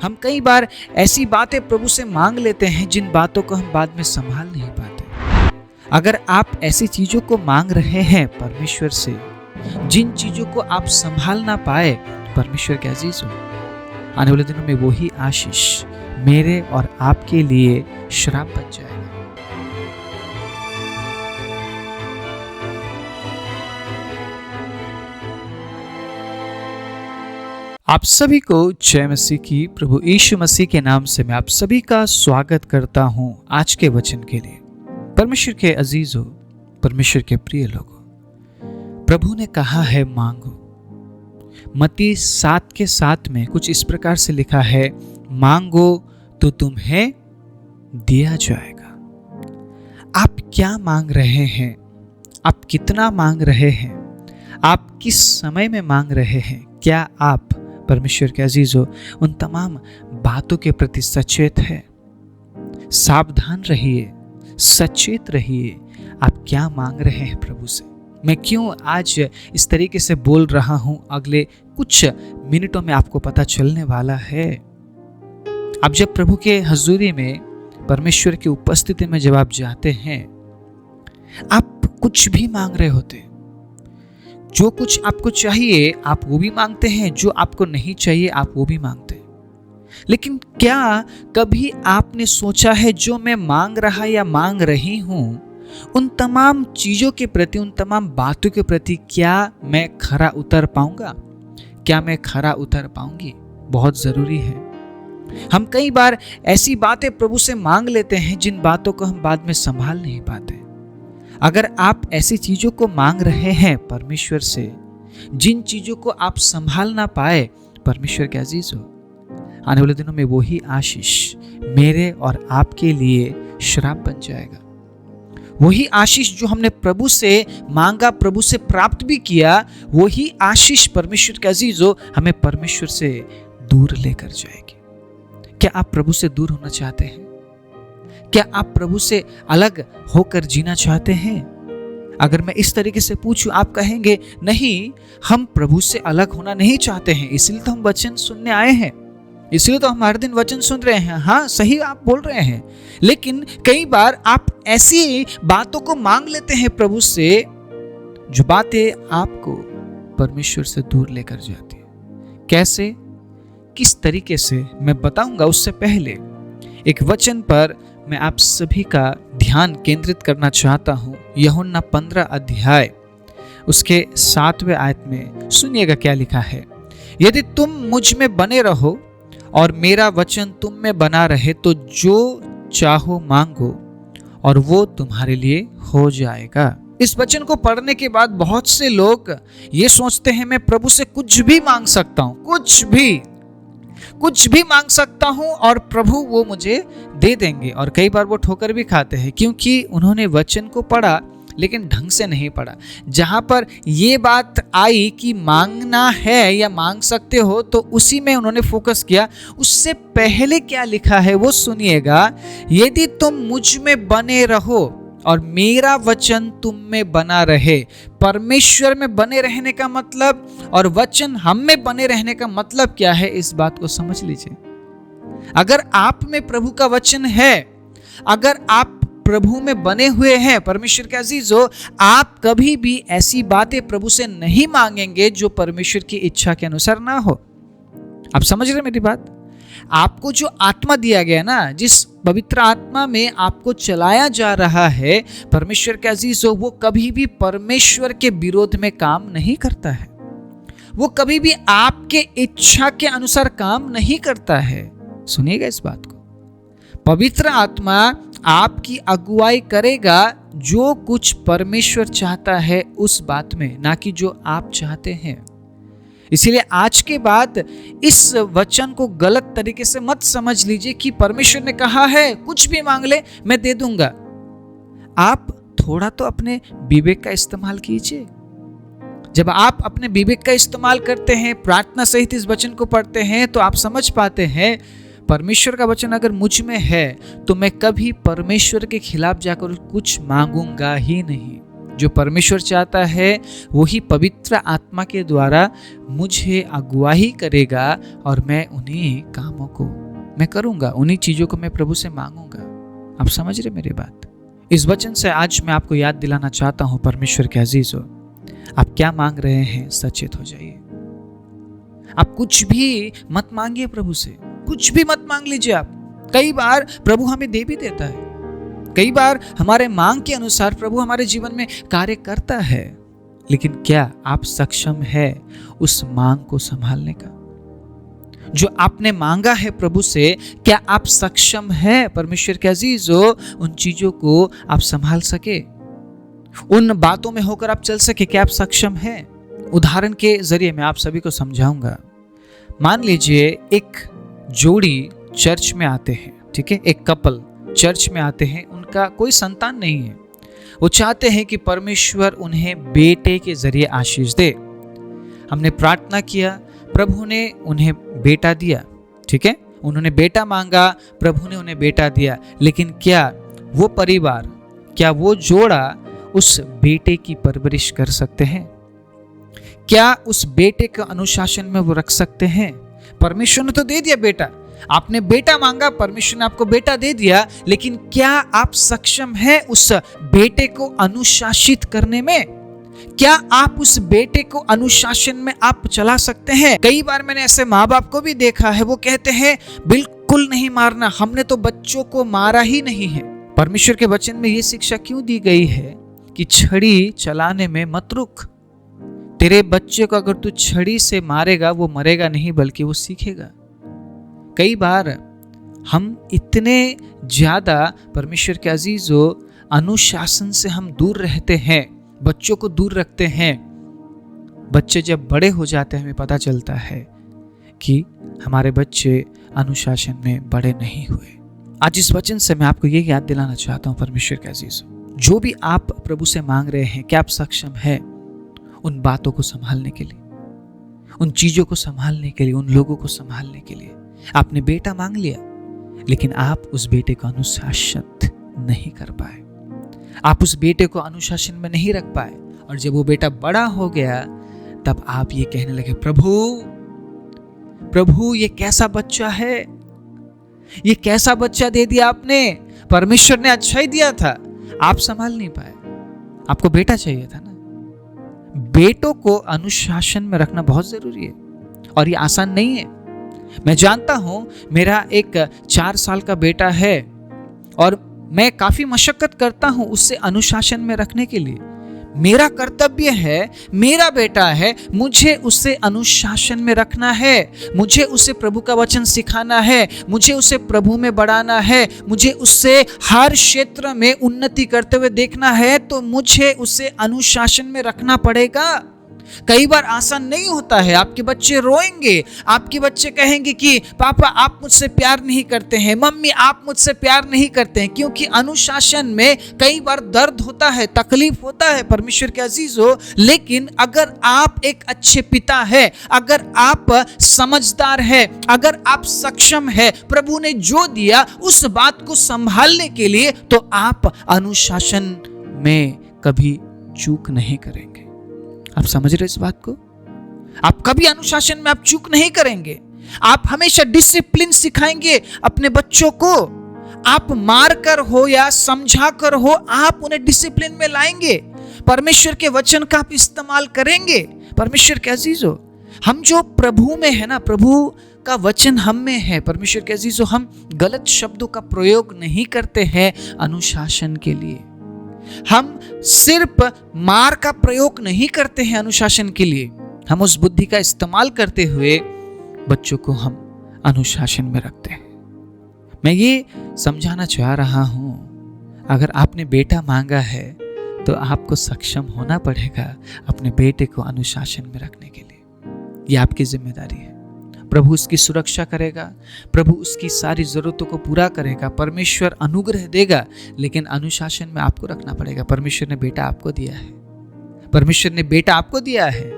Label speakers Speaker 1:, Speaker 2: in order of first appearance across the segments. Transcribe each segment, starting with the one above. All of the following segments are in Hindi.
Speaker 1: हम कई बार ऐसी बातें प्रभु से मांग लेते हैं जिन बातों को हम बाद में संभाल नहीं पाते। अगर आप ऐसी चीजों को मांग रहे हैं परमेश्वर से, जिन चीजों को आप संभाल ना पाए, परमेश्वर के अजीज हो, आने वाले दिनों में वही आशीष मेरे और आपके लिए श्राप बन जाएगा। आप सभी को जय मसीह की। प्रभु यीशु मसीह के नाम से मैं आप सभी का स्वागत करता हूं आज के वचन के लिए। परमेश्वर के अजीजों, परमेश्वर के प्रिय लोगों, प्रभु ने कहा है मांगो। मत्ती 7:7 में कुछ इस प्रकार से लिखा है, मांगो तो तुम्हें दिया जाएगा। आप क्या मांग रहे हैं? आप कितना मांग रहे हैं? आप किस समय में मांग रहे हैं? क्या आप परमेश्वर के अजीजों उन तमाम बातों के प्रति सचेत है? सावधान रहिए, सचेत रहिए। आप क्या मांग रहे हैं प्रभु से? मैं क्यों आज इस तरीके से बोल रहा हूं, अगले कुछ मिनटों में आपको पता चलने वाला है। आप जब प्रभु के हजूरी में, परमेश्वर की उपस्थिति में जब आप जाते हैं, आप कुछ भी मांग रहे होते। जो कुछ आपको चाहिए आप वो भी मांगते हैं, जो आपको नहीं चाहिए आप वो भी मांगते हैं। लेकिन क्या कभी आपने सोचा है जो मैं मांग रहा या मांग रही हूं, उन तमाम चीजों के प्रति, उन तमाम बातों के प्रति क्या मैं खरा उतर पाऊंगा? क्या मैं खरा उतर पाऊंगी? बहुत जरूरी है। हम कई बार ऐसी बातें प्रभु से मांग लेते हैं जिन बातों को हम बाद में संभाल नहीं पाते। अगर आप ऐसी चीजों को मांग रहे हैं परमेश्वर से, जिन चीजों को आप संभाल ना पाए, परमेश्वर के अजीज हो, आने वाले दिनों में वही आशीष मेरे और आपके लिए श्राप बन जाएगा। वही आशीष जो हमने प्रभु से मांगा, प्रभु से प्राप्त भी किया, वही आशीष परमेश्वर के अजीज हो हमें परमेश्वर से दूर लेकर जाएगी। क्या आप प्रभु से दूर होना चाहते हैं? क्या आप प्रभु से अलग होकर जीना चाहते हैं? अगर मैं इस तरीके से पूछूं, आप कहेंगे नहीं, हम प्रभु से अलग होना नहीं चाहते हैं, इसलिए तो हम वचन सुनने आए हैं, इसलिए तो हम हर दिन वचन सुन रहे हैं। हाँ, सही आप बोल रहे हैं। लेकिन कई बार आप ऐसी बातों को मांग लेते हैं प्रभु से, जो बातें आपको परमेश्वर से दूर लेकर जाती है। कैसे, किस तरीके से, मैं बताऊंगा। उससे पहले एक वचन पर मैं आप सभी का ध्यान केंद्रित करना चाहता हूं। यूहन्ना 15 अध्याय उसके 7वें आयत में सुनिएगा क्या लिखा है। यदि तुम मुझ में बने रहो और मेरा वचन तुम में बना रहे, तो जो चाहो मांगो और वो तुम्हारे लिए हो जाएगा। इस वचन को पढ़ने के बाद बहुत से लोग ये सोचते हैं, मैं प्रभु से कुछ भी मांग सकता हूं, कुछ भी मांग सकता हूं और प्रभु वो मुझे दे देंगे। और कई बार वो ठोकर भी खाते हैं, क्योंकि उन्होंने वचन को पढ़ा लेकिन ढंग से नहीं पढ़ा। जहां पर ये बात आई कि मांगना है या मांग सकते हो, तो उसी में उन्होंने फोकस किया। उससे पहले क्या लिखा है वो सुनिएगा। यदि तुम मुझ में बने रहो और मेरा वचन तुम में बना रहे। परमेश्वर में बने रहने का मतलब और वचन हम में बने रहने का मतलब क्या है, इस बात को समझ लीजिए। अगर आप में प्रभु का वचन है, अगर आप प्रभु में बने हुए हैं, परमेश्वर के अजीजों, आप कभी भी ऐसी बातें प्रभु से नहीं मांगेंगे जो परमेश्वर की इच्छा के अनुसार ना हो। आप समझ रहे मेरी बात? आपको जो आत्मा दिया गया ना, जिस पवित्र आत्मा में आपको चलाया जा रहा है, परमेश्वर के अजीजों, वो कभी भी परमेश्वर के विरोध में काम नहीं करता है। वो कभी भी आपके इच्छा के अनुसार काम नहीं करता है। सुनिएगा इस बात को। पवित्र आत्मा आपकी अगुवाई करेगा जो कुछ परमेश्वर चाहता है उस बात में, ना कि जो आप चाहते हैं। इसीलिए आज के बाद इस वचन को गलत तरीके से मत समझ लीजिए कि परमेश्वर ने कहा है कुछ भी मांग ले मैं दे दूंगा। आप थोड़ा तो अपने विवेक का इस्तेमाल कीजिए। जब आप अपने विवेक का इस्तेमाल करते हैं, प्रार्थना सहित इस वचन को पढ़ते हैं, तो आप समझ पाते हैं परमेश्वर का वचन अगर मुझ में है तो मैं कभी परमेश्वर के खिलाफ जाकर कुछ मांगूंगा ही नहीं। जो परमेश्वर चाहता है वही पवित्र आत्मा के द्वारा मुझे अगुवाई करेगा और मैं उन्हीं कामों को मैं करूंगा, उन्हीं चीजों को मैं प्रभु से मांगूंगा। आप समझ रहे मेरी बात? इस वचन से आज मैं आपको याद दिलाना चाहता हूं, परमेश्वर के अजीज हो, आप क्या मांग रहे हैं सचेत हो जाइए। आप कुछ भी मत मांगिए प्रभु से, कुछ भी मत मांग लीजिए आप। कई बार प्रभु हमें दे भी देता है, कई बार हमारे मांग के अनुसार प्रभु हमारे जीवन में कार्य करता है, लेकिन क्या आप सक्षम है उस मांग को संभालने का? जो आपने मांगा है प्रभु से, क्या आप सक्षम है परमेश्वर के अजीजों उन चीजों को आप संभाल सके, उन बातों में होकर आप चल सके? क्या आप सक्षम है? उदाहरण के जरिए मैं आप सभी को समझाऊंगा। मान लीजिए एक जोड़ी चर्च में आते हैं, ठीक है, एक कपल चर्च में आते हैं, उनका कोई संतान नहीं है, वो चाहते हैं कि परमेश्वर उन्हें बेटे के जरिए आशीष दे। हमने प्रार्थना किया, प्रभु ने उन्हें बेटा दिया, ठीक है, उन्होंने बेटा मांगा, प्रभु ने उन्हें बेटा दिया। लेकिन क्या वो परिवार, क्या वो जोड़ा उस बेटे की परवरिश कर सकते हैं? क्या उस बेटे के अनुशासन में वो रख सकते हैं? परमेश्वर ने तो दे दिया बेटा, आपने बेटा मांगा, परमेश्वर ने आपको बेटा दे दिया, लेकिन क्या आप सक्षम हैं उस बेटे को अनुशासित करने में? क्या आप उस बेटे को अनुशासन में आप चला सकते हैं? कई बार मैंने ऐसे माँ बाप को भी देखा है, वो कहते हैं बिल्कुल नहीं मारना, हमने तो बच्चों को मारा ही नहीं है। परमेश्वर के वचन में ये शिक्षा क्यों दी गई है कि छड़ी चलाने में मत रुक। तेरे बच्चे को अगर तू छड़ी से मारेगा वो मरेगा नहीं बल्कि वो सीखेगा। कई बार हम इतने ज्यादा परमेश्वर के अजीजों अनुशासन से हम दूर रहते हैं, बच्चों को दूर रखते हैं। बच्चे जब बड़े हो जाते हैं हमें पता चलता है कि हमारे बच्चे अनुशासन में बड़े नहीं हुए। आज इस वचन से मैं आपको ये याद दिलाना चाहता हूँ परमेश्वर के अजीजों, जो भी आप प्रभु से मांग रहे हैं, क्या आप सक्षम है उन बातों को संभालने के लिए, उन चीजों को संभालने के लिए, उन लोगों को संभालने के लिए? आपने बेटा मांग लिया, लेकिन आप उस बेटे को अनुशासित नहीं कर पाए, आप उस बेटे को अनुशासन में नहीं रख पाए। और जब वो बेटा बड़ा हो गया तब आप ये कहने लगे, प्रभु ये कैसा बच्चा है, ये कैसा बच्चा दे दिया आपने, परमेश्वर ने अच्छा ही दिया था, आप संभाल नहीं पाए, आपको बेटा चाहिए था ना। बेटों को अनुशासन में रखना बहुत जरूरी है और ये आसान नहीं है। मैं जानता हूं, मेरा एक 4 साल का बेटा है और मैं काफी मशक्कत करता हूं उससे अनुशासन में रखने के लिए। मेरा कर्तव्य है, मेरा बेटा है, मुझे उसे अनुशासन में रखना है, मुझे उसे प्रभु का वचन सिखाना है, मुझे उसे प्रभु में बढ़ाना है, मुझे उससे हर क्षेत्र में उन्नति करते हुए देखना है, तो मुझे उसे अनुशासन में रखना पड़ेगा। कई बार आसान नहीं होता है। आपके बच्चे रोएंगे, आपके बच्चे कहेंगे कि पापा आप मुझसे प्यार नहीं करते हैं, मम्मी आप मुझसे प्यार नहीं करते हैं, क्योंकि अनुशासन में कई बार दर्द होता है, तकलीफ होता है परमेश्वर के अजीजों। लेकिन अगर आप एक अच्छे पिता है, अगर आप समझदार है, अगर आप सक्षम है प्रभु ने जो दिया उस बात को संभालने के लिए, तो आप अनुशासन में कभी चूक नहीं करेंगे। आप समझ रहे इस बात को? आप कभी अनुशासन में आप चूक नहीं करेंगे। आप हमेशा डिसिप्लिन सिखाएंगे अपने बच्चों को। आप मार कर हो या समझा कर हो, आप उन्हें डिसिप्लिन में लाएंगे। परमेश्वर के वचन का आप इस्तेमाल करेंगे। परमेश्वर के अजीजों, हम जो प्रभु में है ना, प्रभु का वचन हम में है, परमेश्वर के अजीजों, हम गलत शब्दों का प्रयोग नहीं करते हैं अनुशासन के लिए। हम सिर्फ मार का प्रयोग नहीं करते हैं अनुशासन के लिए, हम उस बुद्धि का इस्तेमाल करते हुए बच्चों को हम अनुशासन में रखते हैं। मैं ये समझाना चाह रहा हूं, अगर आपने बेटा मांगा है तो आपको सक्षम होना पड़ेगा अपने बेटे को अनुशासन में रखने के लिए। ये आपकी जिम्मेदारी है। प्रभु उसकी सुरक्षा करेगा, प्रभु उसकी सारी जरूरतों को पूरा करेगा, परमेश्वर अनुग्रह देगा, लेकिन अनुशासन में आपको रखना पड़ेगा। परमेश्वर ने बेटा आपको दिया है, परमेश्वर ने बेटा आपको दिया है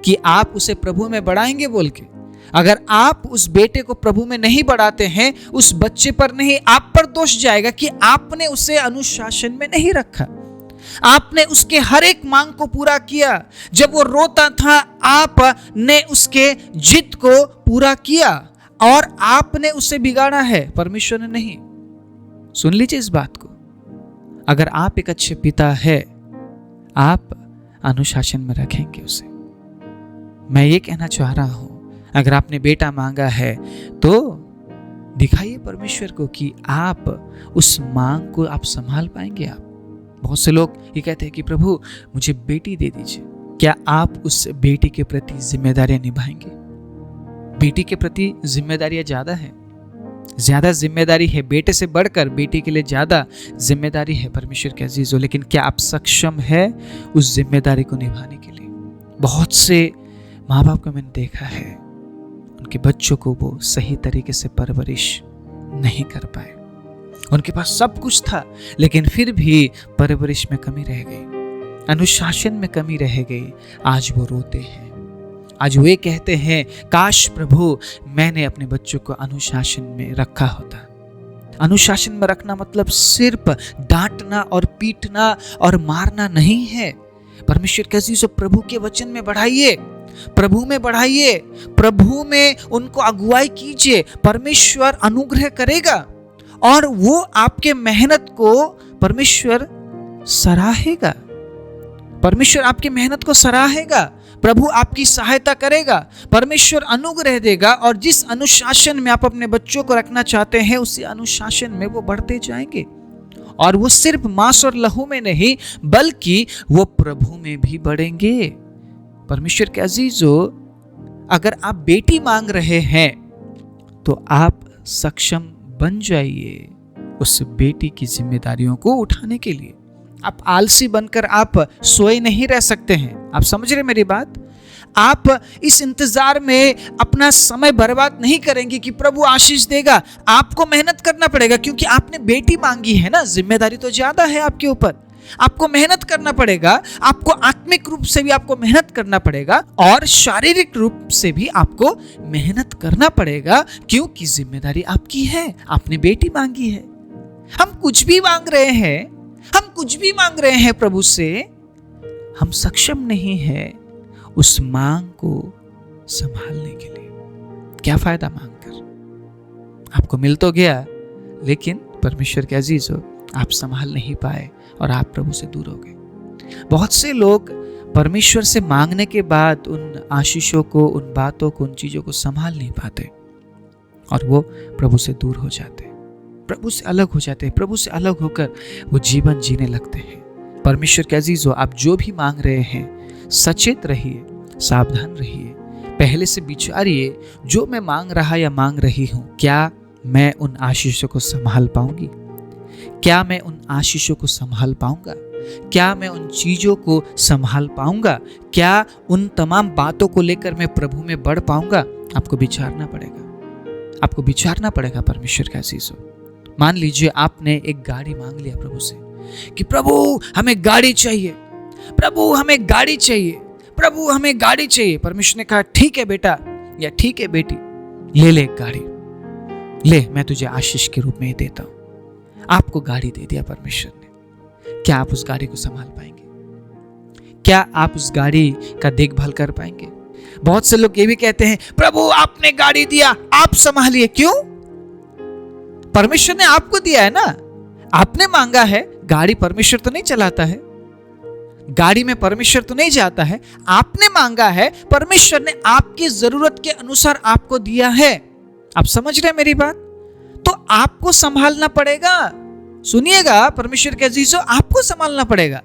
Speaker 1: कि आप उसे प्रभु में बढ़ाएंगे बोल के। अगर आप उस बेटे को प्रभु में नहीं बढ़ाते हैं, उस बच्चे पर नहीं, आप पर दोष जाएगा कि आपने उसे अनुशासन में नहीं रखा। आपने उसके हर एक मांग को पूरा किया। जब वो रोता था, आपने उसके जिद को पूरा किया और आपने उसे बिगाड़ा है, परमेश्वर ने नहीं। सुन लीजिए इस बात को। अगर आप एक अच्छे पिता है, आप अनुशासन में रखेंगे उसे। मैं ये कहना चाह रहा हूं, अगर आपने बेटा मांगा है तो दिखाइए परमेश्वर को कि आप उस मांग को आप संभाल पाएंगे। आप बहुत से लोग ये कहते हैं कि प्रभु मुझे बेटी दे दीजिए। क्या आप उस बेटी के प्रति जिम्मेदारियां निभाएंगे? बेटी के प्रति जिम्मेदारियां ज्यादा जिम्मेदारी है, बेटे से बढ़कर बेटी के लिए ज्यादा जिम्मेदारी है परमेश्वर के अजीजों। लेकिन क्या आप सक्षम है उस जिम्मेदारी को निभाने के लिए? बहुत से माँ बाप को मैंने देखा है, उनके बच्चों को वो सही तरीके से परवरिश नहीं कर पाए। उनके पास सब कुछ था लेकिन फिर भी परवरिश में कमी रह गई, अनुशासन में कमी रह गई। आज वो रोते हैं, आज वे कहते हैं काश प्रभु मैंने अपने बच्चों को अनुशासन में रखा होता। अनुशासन में रखना मतलब सिर्फ डांटना और पीटना और मारना नहीं है। परमेश्वर के अजीजों, प्रभु के वचन में बढ़ाइए, प्रभु में बढ़ाइए, प्रभु में उनको अगुवाई कीजिए। परमेश्वर अनुग्रह करेगा और वो आपके मेहनत को परमेश्वर सराहेगा। परमेश्वर आपकी मेहनत को सराहेगा, प्रभु आपकी सहायता करेगा, परमेश्वर अनुग्रह देगा और जिस अनुशासन में आप अपने बच्चों को रखना चाहते हैं उसी अनुशासन में वो बढ़ते जाएंगे। और वो सिर्फ मांस और लहू में नहीं बल्कि वो प्रभु में भी बढ़ेंगे। परमेश्वर के अजीजों, अगर आप बेटी मांग रहे हैं तो आप सक्षम बन जाइए उस बेटी की जिम्मेदारियों को उठाने के लिए। आप आलसी बनकर आप सोए नहीं रह सकते हैं। आप समझ रहे मेरी बात? आप इस इंतजार में अपना समय बर्बाद नहीं करेंगे कि प्रभु आशीष देगा। आपको मेहनत करना पड़ेगा क्योंकि आपने बेटी मांगी है ना, जिम्मेदारी तो ज्यादा है आपके ऊपर। आपको मेहनत करना पड़ेगा, आपको आत्मिक रूप से भी आपको मेहनत करना पड़ेगा और शारीरिक रूप से भी आपको मेहनत करना पड़ेगा क्योंकि जिम्मेदारी आपकी है, आपने बेटी मांगी है। हम कुछ भी मांग रहे हैं, हम कुछ भी मांग रहे हैं प्रभु से, हम सक्षम नहीं है उस मांग को संभालने के लिए। क्या फायदा मांगकर? आपको मिल तो गया लेकिन परमेश्वर के अजीजों आप संभाल नहीं पाए और आप प्रभु से दूर हो गए। बहुत से लोग परमेश्वर से मांगने के बाद उन आशीषों को, उन बातों को, उन चीजों को संभाल नहीं पाते और वो प्रभु से दूर हो जाते, प्रभु से अलग हो जाते हैं। प्रभु से अलग होकर वो जीवन जीने लगते हैं। परमेश्वर के अजीजों, आप जो भी मांग रहे हैं सचेत रहिए, सावधान रहिए, पहले से विचारिए जो मैं मांग रहा या मांग रही हूं, क्या मैं उन आशीषों को संभाल पाऊंगी? क्या मैं उन आशीषों को संभाल पाऊंगा? क्या मैं उन चीजों को संभाल पाऊंगा? क्या उन तमाम बातों को लेकर मैं प्रभु में बढ़ पाऊंगा? आपको विचारना पड़ेगा, आपको विचारना पड़ेगा परमेश्वर के अजीजों। मान लीजिए आपने एक गाड़ी मांग लिया प्रभु से कि प्रभु हमें गाड़ी चाहिए, प्रभु हमें गाड़ी चाहिए, प्रभु हमें गाड़ी चाहिए। परमेश्वर ने कहा ठीक है बेटा या ठीक है बेटी, ले ले एक गाड़ी, ले मैं तुझे आशीष के रूप में ही देता हूं। आपको गाड़ी दे दिया परमेश्वर ने। क्या आप उस गाड़ी को संभाल पाएंगे? क्या आप उस गाड़ी का देखभाल कर पाएंगे? बहुत से लोग ये भी कहते हैं प्रभु आपने गाड़ी दिया, आप संभालिए। क्यों? परमेश्वर ने आपको दिया है ना, आपने मांगा है। गाड़ी परमेश्वर तो नहीं चलाता है, गाड़ी में परमेश्वर तो नहीं जाता है, आपने मांगा है, परमेश्वर ने आपकी जरूरत के अनुसार आपको दिया है। आप समझ रहे हैं मेरी बात? तो आपको संभालना पड़ेगा। सुनिएगा परमेश्वर के अजीजों, आपको संभालना पड़ेगा।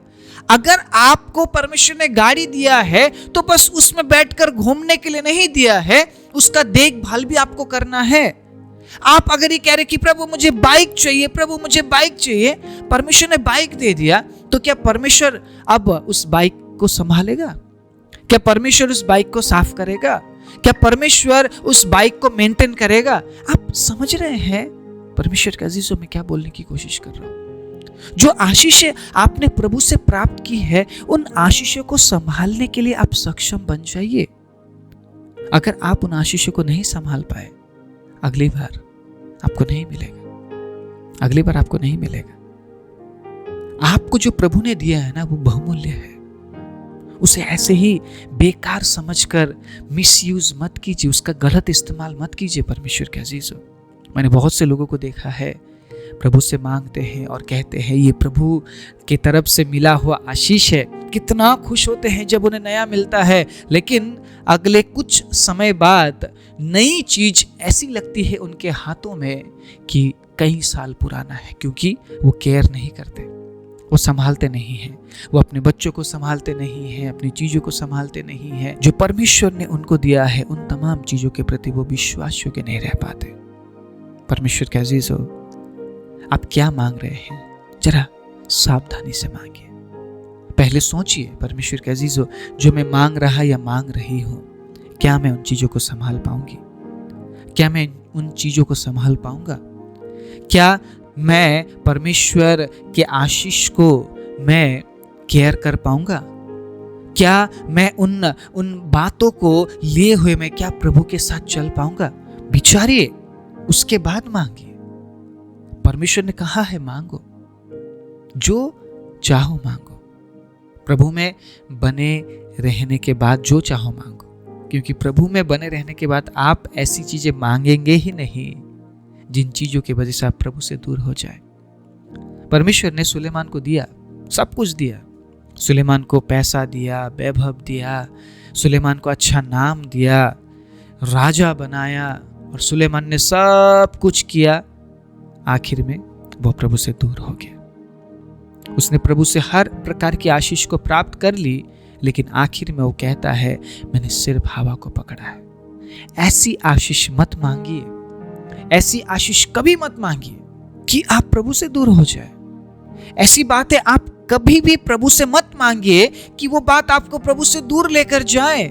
Speaker 1: अगर आपको परमेश्वर ने गाड़ी दिया है तो बस उसमें बैठकर घूमने के लिए नहीं दिया है, उसका देखभाल भी आपको करना है। आप अगर ये कह रहे कि प्रभु मुझे बाइक चाहिए, प्रभु मुझे बाइक चाहिए, परमेश्वर ने बाइक दे दिया, तो क्या परमेश्वर अब उस बाइक को संभालेगा? क्या परमेश्वर उस बाइक को साफ करेगा? क्या परमेश्वर उस बाइक को मेंटेन करेगा? आप समझ रहे हैं परमेश्वर के अजीजों, मैं क्या बोलने की कोशिश कर रहा हूं? जो आशीषें आपने प्रभु से प्राप्त की है, उन आशीषों को संभालने के लिए आप सक्षम बन जाइए। अगर आप उन आशीषों को नहीं संभाल पाए, अगली बार आपको नहीं मिलेगा, अगली बार आपको नहीं मिलेगा। आपको जो प्रभु ने दिया है ना, वो बहुमूल्य है। उसे ऐसे ही बेकार समझकर मिसयूज मत कीजिए, उसका गलत इस्तेमाल मत कीजिए परमेश्वर के अजीजों। मैंने बहुत से लोगों को देखा है, प्रभु से मांगते हैं और कहते हैं ये प्रभु की तरफ से मिला हुआ आशीष है। कितना खुश होते हैं जब उन्हें नया मिलता है, लेकिन अगले कुछ समय बाद नई चीज ऐसी लगती है उनके हाथों में कि कई साल पुराना है, क्योंकि वो केयर नहीं करते, वो संभालते नहीं हैं, वो अपने बच्चों को संभालते नहीं हैं, अपनी चीजों को संभालते नहीं हैं। जो परमेश्वर ने उनको दिया है उन तमाम चीजों के प्रति वो विश्वास योग्य नहीं रह पाते। परमेश्वर के अजीजों, आप क्या मांग रहे हैं, जरा सावधानी से मांगिए। पहले सोचिए परमेश्वर के अजीजों, जो मैं मांग रहा या मांग रही हूं, क्या मैं उन चीजों को संभाल पाऊंगी? क्या मैं उन चीजों को संभाल पाऊंगा? क्या मैं परमेश्वर के आशीष को मैं केयर कर पाऊंगा? क्या मैं उन बातों को लिए हुए मैं क्या प्रभु के साथ चल पाऊंगा? विचारिए, उसके बाद मांगिए। परमेश्वर ने कहा है मांगो, जो चाहो मांगो। प्रभु में बने रहने के बाद जो चाहो मांगो, क्योंकि प्रभु में बने रहने के बाद आप ऐसी चीजें मांगेंगे ही नहीं जिन चीजों की वजह से आप प्रभु से दूर हो जाए। परमेश्वर ने सुलेमान को दिया, सब कुछ दिया। सुलेमान को पैसा दिया, वैभव दिया, सुलेमान को अच्छा नाम दिया, राजा बनाया, और सुलेमान ने सब कुछ किया। आखिर में वो प्रभु से दूर हो गया। उसने प्रभु से हर प्रकार की आशीष को प्राप्त कर ली, लेकिन आखिर में वो कहता है मैंने सिर्फ हवा को पकड़ा है। ऐसी आशीष मत मांगिए, ऐसी आशीष कभी मत मांगिए कि आप प्रभु से दूर हो जाए। ऐसी बातें आप कभी भी प्रभु से मत मांगिए कि वो बात आपको प्रभु से दूर लेकर जाए।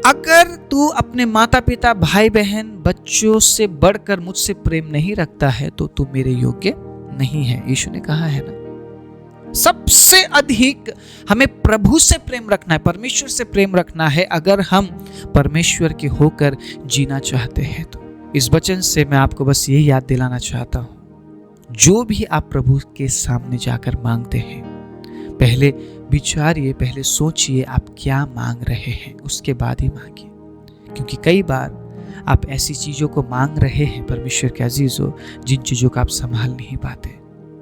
Speaker 1: अगर तू अपने माता पिता, भाई बहन, बच्चों से बढ़कर मुझसे प्रेम नहीं रखता है तो तू मेरे योग्य नहीं है। यीशु ने कहा है ना, सबसे अधिक हमें प्रभु से प्रेम रखना है, परमेश्वर से प्रेम रखना है, अगर हम परमेश्वर के होकर जीना चाहते हैं तो। इस वचन से मैं आपको बस यही याद दिलाना चाहता हूं, जो भी आप प्रभु के सामने जाकर मांगते हैं, पहले विचारिए, पहले सोचिए आप क्या मांग रहे हैं, उसके बाद ही मांगिए। क्योंकि कई बार आप ऐसी चीजों को मांग रहे हैं परमेश्वर के अजीजों, जिन चीजों का आप संभाल नहीं पाते।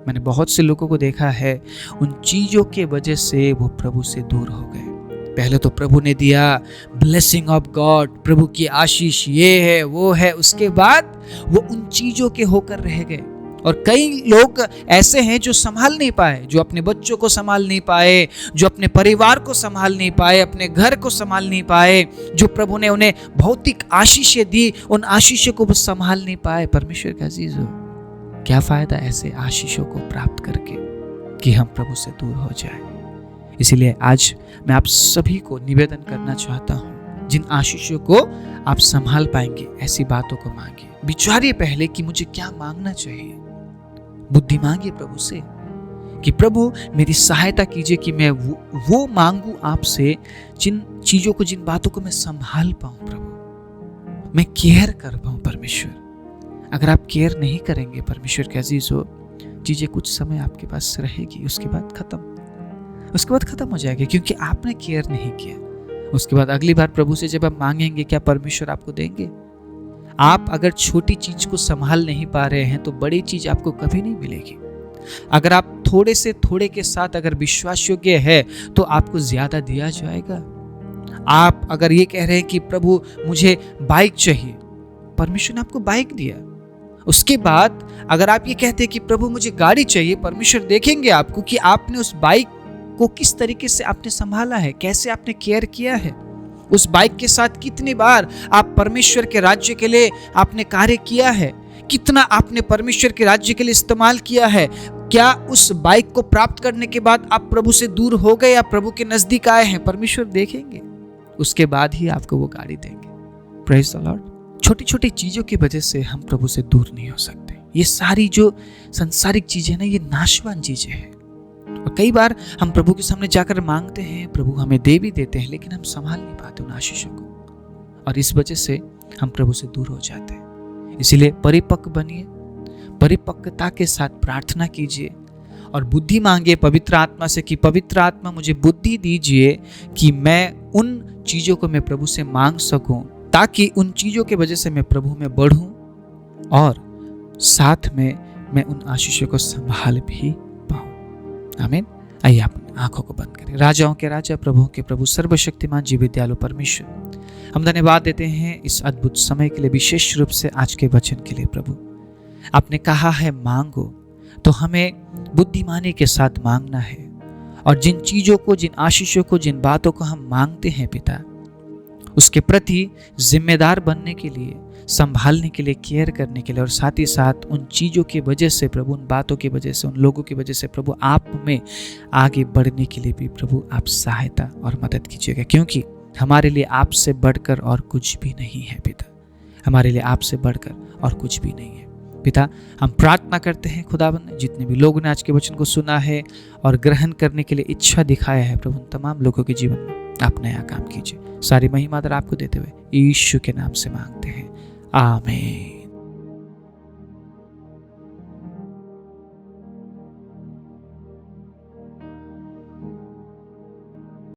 Speaker 1: मैंने बहुत से लोगों को देखा है, उन चीजों के वजह से वो प्रभु से दूर हो गए। पहले तो प्रभु ने दिया, ब्लेसिंग ऑफ गॉड, प्रभु की आशीष ये है वो है, उसके बाद वो उन चीजों के होकर रह गए। और कई लोग ऐसे हैं जो संभाल नहीं पाए, जो अपने बच्चों को संभाल नहीं पाए, जो अपने परिवार को संभाल नहीं पाए, अपने घर को संभाल नहीं पाए, जो प्रभु ने उन्हें भौतिक आशीषें दी, उन आशीषों को वो संभाल नहीं पाए। परमेश्वर का अजीजों, क्या फायदा ऐसे आशीषों को प्राप्त करके कि हम प्रभु से दूर हो जाए। इसीलिए आज मैं आप सभी को निवेदन करना चाहता हूं, जिन आशीषों को आप संभाल पाएंगे, ऐसी बातों को मांगिए। विचारिए पहले कि मुझे क्या मांगना चाहिए। बुद्धि मांगिए प्रभु से कि प्रभु मेरी सहायता कीजिए कि मैं वो मांगू आपसे, जिन चीजों को, जिन बातों को मैं संभाल पाऊं प्रभु, मैं केयर कर पाऊं परमेश्वर। अगर आप केयर नहीं करेंगे परमेश्वर के अजीजों, चीजें कुछ समय आपके पास रहेगी, उसके बाद खत्म हो जाएगी, क्योंकि आपने केयर नहीं किया। उसके बाद अगली बार प्रभु से जब आप मांगेंगे, क्या परमेश्वर आपको देंगे? आप अगर छोटी चीज को संभाल नहीं पा रहे हैं तो बड़ी चीज आपको कभी नहीं मिलेगी। अगर आप थोड़े से थोड़े के साथ अगर विश्वास योग्य है तो आपको ज्यादा दिया जाएगा। आप अगर ये कह रहे हैं कि प्रभु मुझे बाइक चाहिए, परमेश्वर ने आपको बाइक दिया। उसके बाद अगर आप ये कहते हैं कि प्रभु मुझे गाड़ी चाहिए, परमेश्वर देखेंगे आपको कि आपने उस बाइक को किस तरीके से आपने संभाला है, कैसे आपने केयर किया है, उस बाइक के साथ कितनी बार आप परमेश्वर के राज्य के लिए आपने कार्य किया है, कितना आपने परमेश्वर के राज्य के लिए इस्तेमाल किया है। क्या उस बाइक को प्राप्त करने के बाद आप प्रभु से दूर हो गए या प्रभु के नजदीक आए हैं? परमेश्वर देखेंगे, उसके बाद ही आपको वो गाड़ी देंगे। Praise the Lord. छोटी छोटी चीजों की वजह से हम प्रभु से दूर नहीं हो सकते। ये सारी जो संसारिक चीजें ना, ये नाशवान चीजें हैं, और कई बार हम प्रभु के सामने जाकर मांगते हैं, प्रभु हमें दे भी देते हैं, लेकिन हम संभाल नहीं पाते उन आशीषों को, और इस वजह से हम प्रभु से दूर हो जाते हैं। इसीलिए परिपक्व बनिए, परिपक्वता के साथ प्रार्थना कीजिए, और बुद्धि मांगे पवित्र आत्मा से कि पवित्र आत्मा मुझे बुद्धि दीजिए कि मैं उन चीज़ों को मैं प्रभु से मांग सकूं, ताकि उन चीज़ों के वजह से मैं प्रभु में बढ़ूं और साथ में मैं उन आशीषों को संभाल भी पाऊं। आमीन। आइए अपनी आंखों को बंद करें। राजाओं के राजा, प्रभुओं के प्रभु, सर्वशक्तिमान जीवित दयालु परमेश्वर, हम धन्यवाद देते हैं इस अद्भुत समय के लिए, विशेष रूप से आज के वचन के लिए। प्रभु, आपने कहा है मांगो, तो हमें बुद्धिमानी के साथ मांगना है, और जिन चीज़ों को, जिन आशीषों को, जिन बातों को हम मांगते हैं पिता, उसके प्रति जिम्मेदार बनने के लिए, संभालने के लिए, केयर करने के लिए, और साथ ही साथ उन चीज़ों की वजह से प्रभु, उन बातों की वजह से, उन लोगों की वजह से प्रभु, आप में आगे बढ़ने के लिए भी प्रभु आप सहायता और मदद कीजिएगा, क्योंकि हमारे लिए आपसे बढ़कर और कुछ भी नहीं है पिता। हमारे लिए आपसे बढ़कर और कुछ भी नहीं है पिता। हम प्रार्थना करते हैं खुदावंद, जितने भी लोगों ने आज के वचन को सुना है और ग्रहण करने के लिए इच्छा दिखाया है प्रभु, तमाम लोगों के जीवन में आप नया काम कीजिए। सारी महिमा आपको देते हुए यीशु के नाम से मांगते हैं, आमीन।